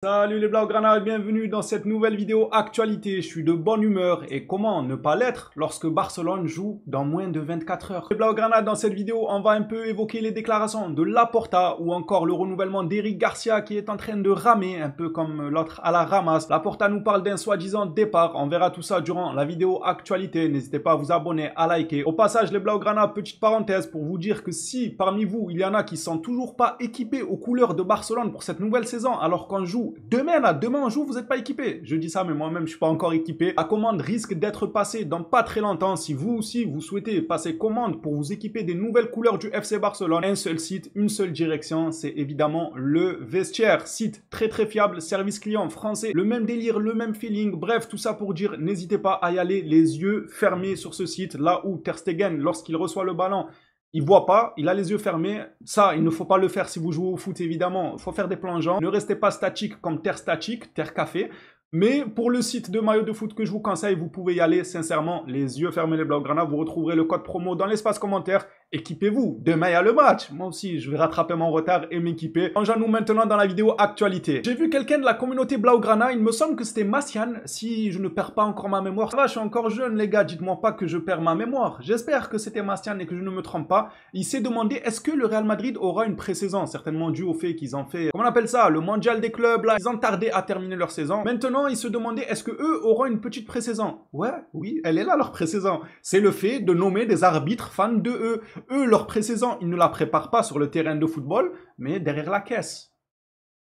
Salut les Blaugrana et bienvenue dans cette nouvelle vidéo actualité. Je suis de bonne humeur et comment ne pas l'être lorsque Barcelone joue dans moins de 24 heures. Les Blaugrana, dans cette vidéo, on va un peu évoquer les déclarations de Laporta ou encore le renouvellement d'Eric Garcia qui est en train de ramer un peu comme l'autre à la ramasse. Laporta nous parle d'un soi-disant départ. On verra tout ça durant la vidéo actualité. N'hésitez pas à vous abonner, à liker. Au passage les Blaugrana, petite parenthèse pour vous dire que si parmi vous il y en a qui sont toujours pas équipés aux couleurs de Barcelone pour cette nouvelle saison alors qu'on joue demain on joue, vous n'êtes pas équipé. Je dis ça, mais moi-même, je suis pas encore équipé. La commande risque d'être passée dans pas très longtemps. Si vous aussi, vous souhaitez passer commande pour vous équiper des nouvelles couleurs du FC Barcelone, un seul site, une seule direction, c'est évidemment le Vestiaire. Site très fiable, service client français, le même délire, le même feeling. Bref, tout ça pour dire, n'hésitez pas à y aller les yeux fermés sur ce site. Là où Ter Stegen, lorsqu'il reçoit le ballon, il voit pas, il a les yeux fermés. Ça, il ne faut pas le faire si vous jouez au foot, évidemment. Il faut faire des plongeons. Ne restez pas statique comme Terre Statique, Terre Café. Mais pour le site de maillot de foot que je vous conseille, vous pouvez y aller sincèrement, les yeux fermés les Blaugrana. Vous retrouverez le code promo dans l'espace commentaire. Équipez-vous, demain il y a le match. Moi aussi, je vais rattraper mon retard et m'équiper. Plongeons-nous maintenant dans la vidéo actualité. J'ai vu quelqu'un de la communauté Blaugrana, il me semble que c'était Massian, si je ne perds pas encore ma mémoire. Ça va, je suis encore jeune les gars, dites-moi pas que je perds ma mémoire. J'espère que c'était Massian et que je ne me trompe pas. Il s'est demandé, est-ce que le Real Madrid aura une pré-saison? Certainement dû au fait qu'ils ont fait, comment on appelle ça, le mondial des clubs, là. Ils ont tardé à terminer leur saison. Maintenant, ils se demandaient, est-ce que eux auront une petite pré-saison? Ouais, oui, elle est là leur pré-saison. C'est le fait de nommer des arbitres fans de eux. Eux, leur pré-saison, ils ne la préparent pas sur le terrain de football, mais derrière la caisse.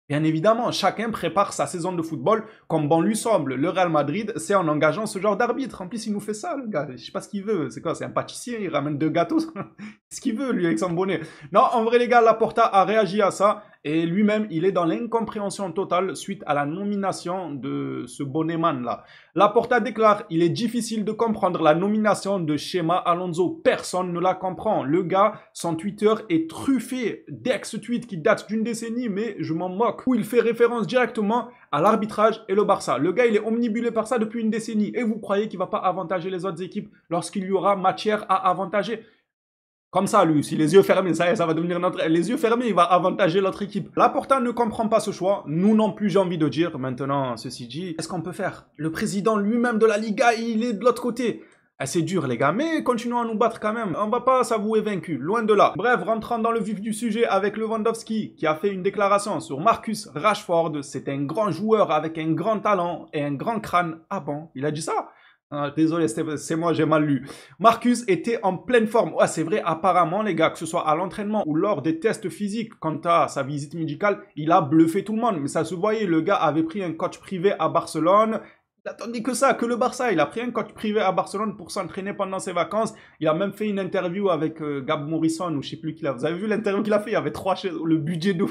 Bien évidemment, chacun prépare sa saison de football comme bon lui semble. Le Real Madrid, c'est en engageant ce genre d'arbitre. En plus, il nous fait ça, le gars. Je sais pas ce qu'il veut. C'est quoi? C'est un pâtissier, il ramène 2 gâteaux. Ce qu'il veut, lui, avec son bonnet. Non, en vrai, les gars, Laporta a réagi à ça. Et lui-même, il est dans l'incompréhension totale suite à la nomination de ce bonnet-man-là. Laporta déclare, il est difficile de comprendre la nomination de Chema Alonso. Personne ne la comprend. Le gars, son Twitter est truffé d'ex-tweets qui datent d'une décennie, mais je m'en moque. Où il fait référence directement à l'arbitrage et le Barça. Le gars, il est omnibulé par ça depuis une décennie. Et vous croyez qu'il va pas avantager les autres équipes lorsqu'il y aura matière à avantager? Comme ça, lui, si les yeux fermés, ça va devenir notre... Les yeux fermés, il va avantager l'autre équipe. Laporta ne comprend pas ce choix. Nous non plus, j'ai envie de dire. Maintenant, ceci dit, qu'est-ce qu'on peut faire? Le président lui-même de la Liga, il est de l'autre côté. C'est dur, les gars, mais continuons à nous battre quand même. On va pas s'avouer vaincu, loin de là. Bref, rentrant dans le vif du sujet avec Lewandowski, qui a fait une déclaration sur Marcus Rashford. C'est un grand joueur avec un grand talent et un grand crâne. Ah bon, il a dit ça? Ah, désolé, c'est moi, j'ai mal lu. Marcus était en pleine forme. Ouais, c'est vrai, apparemment, les gars, que ce soit à l'entraînement ou lors des tests physiques, quant à sa visite médicale, il a bluffé tout le monde. Mais ça se voyait, le gars avait pris un coach privé à Barcelone. Il attendait que ça, que le Barça. Il a pris un coach privé à Barcelone pour s'entraîner pendant ses vacances. Il a même fait une interview avec Gab Morrison ou je sais plus qui là. Vous avez vu l'interview qu'il a fait? Il y avait 3 chaises, le budget de...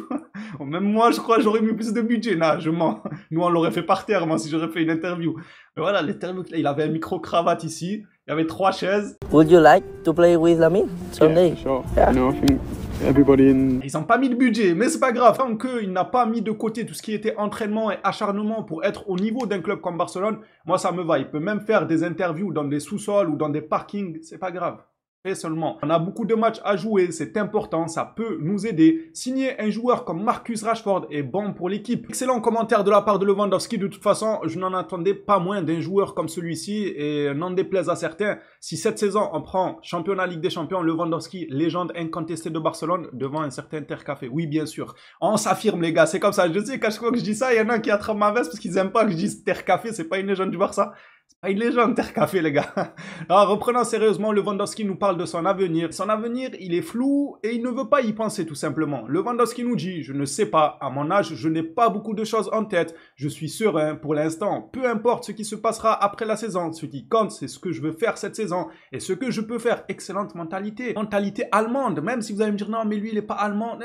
Même moi, je crois, j'aurais mis plus de budget. Non, je mens. Nous, on l'aurait fait par terre, moi, si j'aurais fait une interview. Mais voilà, l'interview, il avait un micro-cravate ici. Il y avait 3 chaises. Would you like to play with Lamine someday? Yeah, sure. You know, I think everybody in... Ils n'ont pas mis de budget, mais c'est pas grave. Tant qu'il n'a pas mis de côté tout ce qui était entraînement et acharnement pour être au niveau d'un club comme Barcelone, moi ça me va. Il peut même faire des interviews dans des sous-sols ou dans des parkings, c'est pas grave. Et seulement. On a beaucoup de matchs à jouer, c'est important, ça peut nous aider. Signer un joueur comme Marcus Rashford est bon pour l'équipe. Excellent commentaire de la part de Lewandowski. De toute façon, je n'en attendais pas moins d'un joueur comme celui-ci et n'en déplaise à certains. Si cette saison on prend championnat Ligue des Champions, Lewandowski, légende incontestée de Barcelone, devant un certain Ter Café. Oui, bien sûr. On s'affirme les gars, c'est comme ça. Je sais qu'à chaque fois que je dis ça, il y en a qui attrapent ma veste parce qu'ils aiment pas que je dise Ter Café, c'est pas une légende du Barça. C'est pas une légende, Ter Café, les gars. Alors, reprenons sérieusement, Lewandowski nous parle de son avenir. Son avenir, il est flou et il ne veut pas y penser, tout simplement. Lewandowski nous dit, je ne sais pas, à mon âge, je n'ai pas beaucoup de choses en tête. Je suis serein pour l'instant. Peu importe ce qui se passera après la saison. Ce qui compte, c'est ce que je veux faire cette saison et ce que je peux faire. Excellente mentalité. Mentalité allemande. Même si vous allez me dire, non, mais lui, il n'est pas allemand.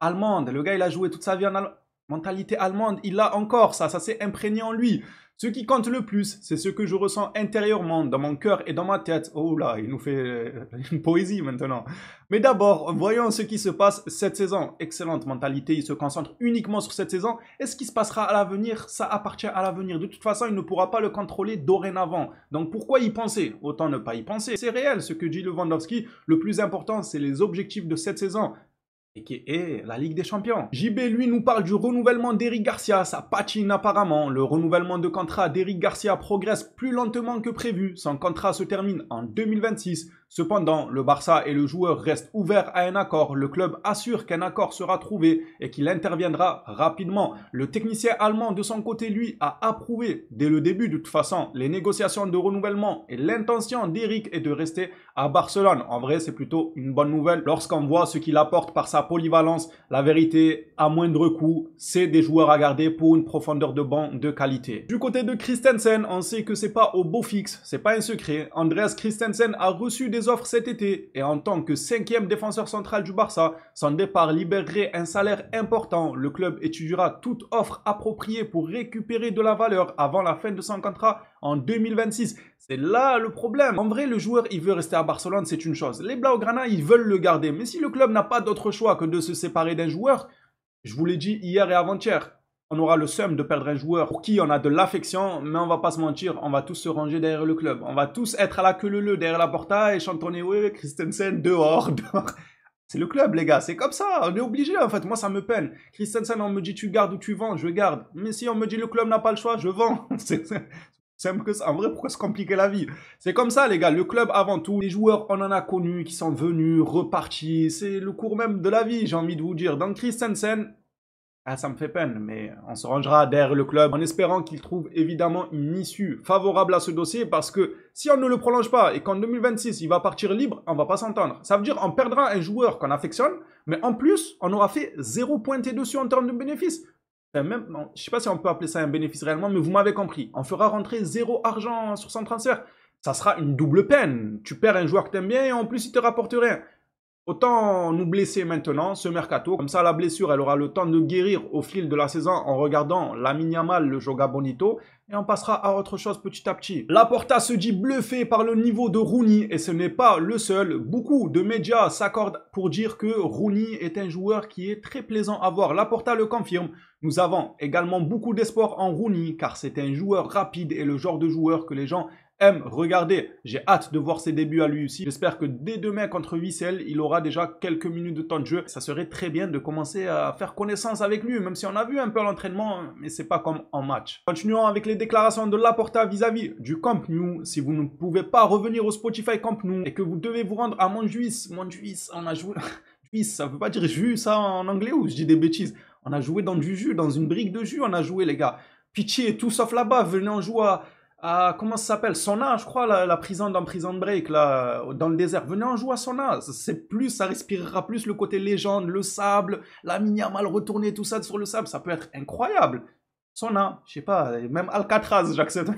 Allemande. Le gars, il a joué toute sa vie en Allemagne. Mentalité allemande, il l'a encore, ça s'est imprégné en lui. Ce qui compte le plus, c'est ce que je ressens intérieurement, dans mon cœur et dans ma tête. Oh là, il nous fait une poésie maintenant. Mais d'abord, voyons ce qui se passe cette saison. Excellente mentalité, il se concentre uniquement sur cette saison. Et ce qui se passera à l'avenir, ça appartient à l'avenir. De toute façon, il ne pourra pas le contrôler dorénavant. Donc pourquoi y penser? Autant ne pas y penser. C'est réel ce que dit Lewandowski. Le plus important, c'est les objectifs de cette saison. et qui est la Ligue des Champions. JB, lui, nous parle du renouvellement d'Eric Garcia. Ça patine apparemment. Le renouvellement de contrat d'Eric Garcia progresse plus lentement que prévu. Son contrat se termine en 2026. Cependant, le Barça et le joueur restent ouverts à un accord. Le club assure qu'un accord sera trouvé et qu'il interviendra rapidement. Le technicien allemand, de son côté, lui, a approuvé dès le début, de toute façon, les négociations de renouvellement et l'intention d'Eric est de rester à Barcelone. En vrai, c'est plutôt une bonne nouvelle lorsqu'on voit ce qu'il apporte par sa polyvalence. La vérité, à moindre coût, c'est des joueurs à garder pour une profondeur de banc de qualité. Du côté de Christensen, on sait que c'est pas au beau fixe, c'est pas un secret. Andreas Christensen a reçu des offres cet été et en tant que 5e défenseur central du Barça, son départ libérerait un salaire important. Le club étudiera toute offre appropriée pour récupérer de la valeur avant la fin de son contrat en 2026. C'est là le problème. En vrai, le joueur, il veut rester à Barcelone, c'est une chose. Les Blaugrana, ils veulent le garder. Mais si le club n'a pas d'autre choix que de se séparer d'un joueur, je vous l'ai dit hier et avant-hier, on aura le seum de perdre un joueur pour qui on a de l'affection, mais on va pas se mentir, on va tous se ranger derrière le club. On va tous être à la queue leu derrière la porta et chantonner « Ouais, Christensen, dehors, dehors ». C'est le club, les gars, c'est comme ça, on est obligé en fait, moi ça me peine. Christensen, on me dit tu gardes ou tu vends, je garde. Mais si on me dit le club n'a pas le choix, je vends. C'est simple que ça. En vrai, pourquoi se compliquer la vie? C'est comme ça, les gars, le club avant tout. Les joueurs, on en a connu, qui sont venus, repartis. C'est le cours même de la vie, j'ai envie de vous dire. Donc Christensen, ah, ça me fait peine, mais on se rangera derrière le club en espérant qu'il trouve évidemment une issue favorable à ce dossier parce que si on ne le prolonge pas et qu'en 2026 il va partir libre, on va pas s'entendre. Ça veut dire on perdra un joueur qu'on affectionne, mais en plus on aura fait 0 pointé dessus en termes de bénéfices. Enfin, même, non, je sais pas si on peut appeler ça un bénéfice réellement, mais vous m'avez compris. On fera rentrer 0 argent sur son transfert. Ça sera une double peine. Tu perds un joueur que t'aimes bien et en plus il te rapporte rien. Autant nous blesser maintenant, ce mercato. Comme ça, la blessure, elle aura le temps de guérir au fil de la saison en regardant Lamine Yamal, le Joga Bonito. Et on passera à autre chose petit à petit. Laporta se dit bluffé par le niveau de Rooney et ce n'est pas le seul. Beaucoup de médias s'accordent pour dire que Rooney est un joueur qui est très plaisant à voir. Laporta le confirme. Nous avons également beaucoup d'espoir en Rooney car c'est un joueur rapide et le genre de joueur que les gens aime regarder. J'ai hâte de voir ses débuts à lui aussi. J'espère que dès demain contre Vissel, il aura déjà quelques minutes de temps de jeu. Ça serait très bien de commencer à faire connaissance avec lui, même si on a vu un peu l'entraînement, mais c'est pas comme en match. Continuons avec les déclarations de Laporta vis-à-vis du Camp Nou. Si vous ne pouvez pas revenir au Spotify Camp Nou et que vous devez vous rendre à Montjuïc, on a joué... Juice, ça veut pas dire jus ça en anglais ou je dis des bêtises. On a joué dans du jus, dans une brique de jus, on a joué les gars. Pitié, tout sauf là-bas, venez en jouer à comment ça s'appelle, Sona, je crois, la prison dans Prison Break, là, dans le désert. Venez en jouer à Sona, c'est plus, ça respirera plus le côté légende, le sable, Lamine Yamal retourner, tout ça sur le sable, ça peut être incroyable. Sona, je sais pas, même Alcatraz, j'accepte.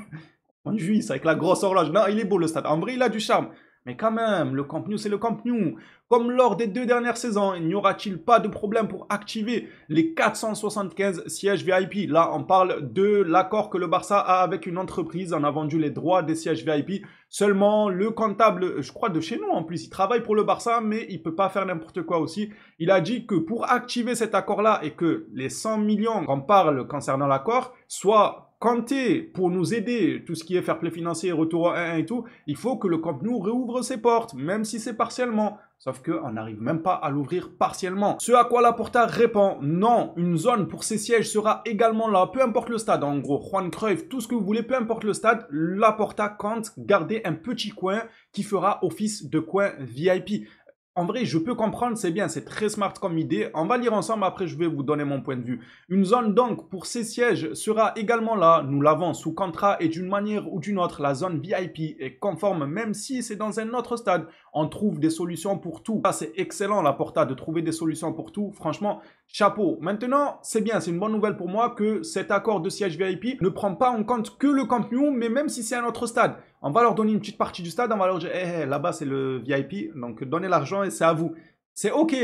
En juillet, avec la grosse horloge. Non, il est beau le stade, en vrai, il a du charme. Mais quand même, le Camp Nou, c'est le Camp Nou. Comme lors des 2 dernières saisons, n'y aura-t-il pas de problème pour activer les 475 sièges VIP? Là, on parle de l'accord que le Barça a avec une entreprise. On a vendu les droits des sièges VIP. Seulement, le comptable, je crois de chez nous en plus, il travaille pour le Barça, mais il peut pas faire n'importe quoi aussi. Il a dit que pour activer cet accord-là et que les 100 millions qu'on parle concernant l'accord soient comptés pour nous aider, tout ce qui est fair play financier, retour à 1 et tout, il faut que le Camp Nou réouvre ses portes, même si c'est partiellement. Sauf qu'on n'arrive même pas à l'ouvrir partiellement. Ce à quoi Laporta répond, non, une zone pour ces sièges sera également là, peu importe le stade. En gros, Juan Cruyff, tout ce que vous voulez, peu importe le stade, Laporta compte garder un petit coin qui fera office de coin VIP. En vrai, je peux comprendre, c'est bien, c'est très smart comme idée. On va lire ensemble, après je vais vous donner mon point de vue. Une zone donc pour ces sièges sera également là. Nous l'avons sous contrat et d'une manière ou d'une autre, la zone VIP est conforme, même si c'est dans un autre stade. On trouve des solutions pour tout. Ça, c'est excellent, Laporta, de trouver des solutions pour tout. Franchement, chapeau. Maintenant, c'est bien, c'est une bonne nouvelle pour moi que cet accord de siège VIP ne prend pas en compte que le Camp Nou, mais même si c'est un autre stade. On va leur donner une petite partie du stade, on va leur dire, là-bas c'est le VIP, donc donnez l'argent et c'est à vous. C'est ok.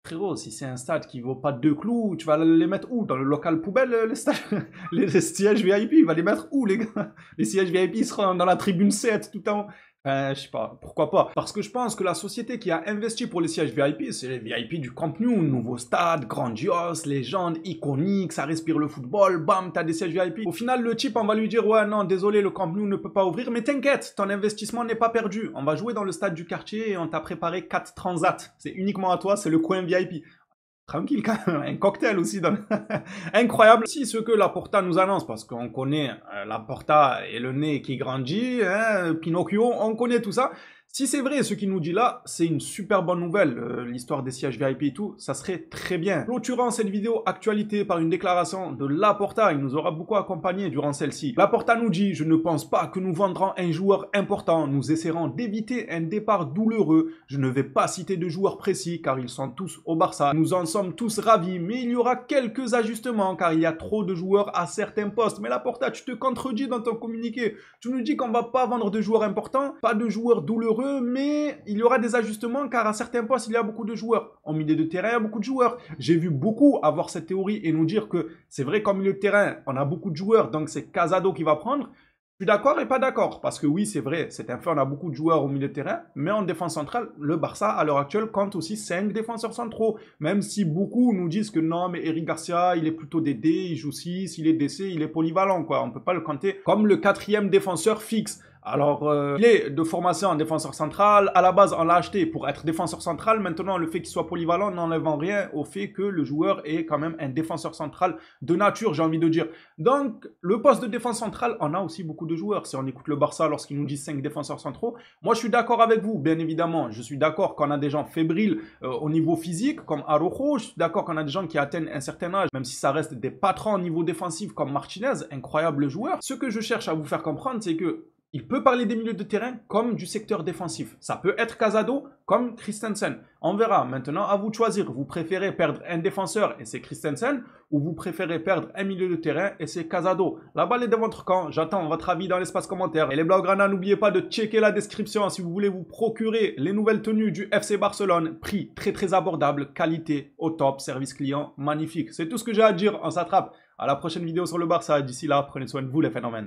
Frérot, si c'est un stade qui vaut pas 2 clous, tu vas les mettre où? Dans le local poubelle, les stades? Les sièges VIP, il va les mettre où, les gars? Les sièges VIP seront dans la tribune 7 tout le temps. Je sais pas, pourquoi pas. Parce que je pense que la société qui a investi pour les sièges VIP, c'est les VIP du Camp Nou, nouveau stade, grandiose, légende, iconique, ça respire le football, bam, t'as des sièges VIP. Au final, le type, on va lui dire, ouais, non, désolé, le Camp Nou ne peut pas ouvrir, mais t'inquiète, ton investissement n'est pas perdu. On va jouer dans le stade du quartier et on t'a préparé 4 transats. C'est uniquement à toi, c'est le coin VIP. Tranquille quand même, un cocktail aussi. Incroyable. Si ce que Laporta nous annonce, parce qu'on connaît Laporta et le nez qui grandit, hein, Pinocchio, on connaît tout ça. Si c'est vrai ce qu'il nous dit là, c'est une super bonne nouvelle, l'histoire des sièges VIP et tout, ça serait très bien. Clôturant cette vidéo actualité par une déclaration de Laporta, il nous aura beaucoup accompagné durant celle-ci. Laporta nous dit « Je ne pense pas que nous vendrons un joueur important, nous essaierons d'éviter un départ douloureux. Je ne vais pas citer de joueurs précis car ils sont tous au Barça. Nous en sommes tous ravis, mais il y aura quelques ajustements car il y a trop de joueurs à certains postes. » Mais Laporta, tu te contredis dans ton communiqué. Tu nous dis qu'on va pas vendre de joueurs importants, pas de joueurs douloureux, mais il y aura des ajustements car à certains postes, il y a beaucoup de joueurs. En milieu de terrain, il y a beaucoup de joueurs. J'ai vu beaucoup avoir cette théorie et nous dire que c'est vrai qu'en milieu de terrain, on a beaucoup de joueurs, donc c'est Casado qui va prendre. Je suis d'accord et pas d'accord, parce que oui, c'est vrai, c'est un fait, on a beaucoup de joueurs au milieu de terrain, mais en défense centrale, le Barça, à l'heure actuelle, compte aussi 5 défenseurs centraux, même si beaucoup nous disent que non, mais Eric Garcia, il est plutôt DD, il joue 6, il est DC, il est polyvalent, quoi. On peut pas le compter comme le 4e défenseur fixe. Alors, il est de formation en défenseur central. À la base, on l'a acheté pour être défenseur central. Maintenant, le fait qu'il soit polyvalent n'enlève en rien au fait que le joueur est quand même un défenseur central de nature, j'ai envie de dire. Donc, le poste de défense centrale, on a aussi beaucoup de joueurs. Si on écoute le Barça lorsqu'il nous dit 5 défenseurs centraux, moi, je suis d'accord avec vous, bien évidemment. Je suis d'accord qu'on a des gens fébriles au niveau physique, comme Araujo. Je suis d'accord qu'on a des gens qui atteignent un certain âge, même si ça reste des patrons au niveau défensif, comme Martinez, incroyable joueur. Ce que je cherche à vous faire comprendre, c'est que il peut parler des milieux de terrain comme du secteur défensif. Ça peut être Casado comme Christensen. On verra. Maintenant, à vous de choisir. Vous préférez perdre un défenseur et c'est Christensen ou vous préférez perdre un milieu de terrain et c'est Casado. La balle est dans votre camp. J'attends votre avis dans l'espace commentaire. Et les Blaugrana, n'oubliez pas de checker la description si vous voulez vous procurer les nouvelles tenues du FC Barcelone. Prix très très abordable, qualité au top, service client magnifique. C'est tout ce que j'ai à dire. On s'attrape à la prochaine vidéo sur le Barça. D'ici là, prenez soin de vous les phénomènes.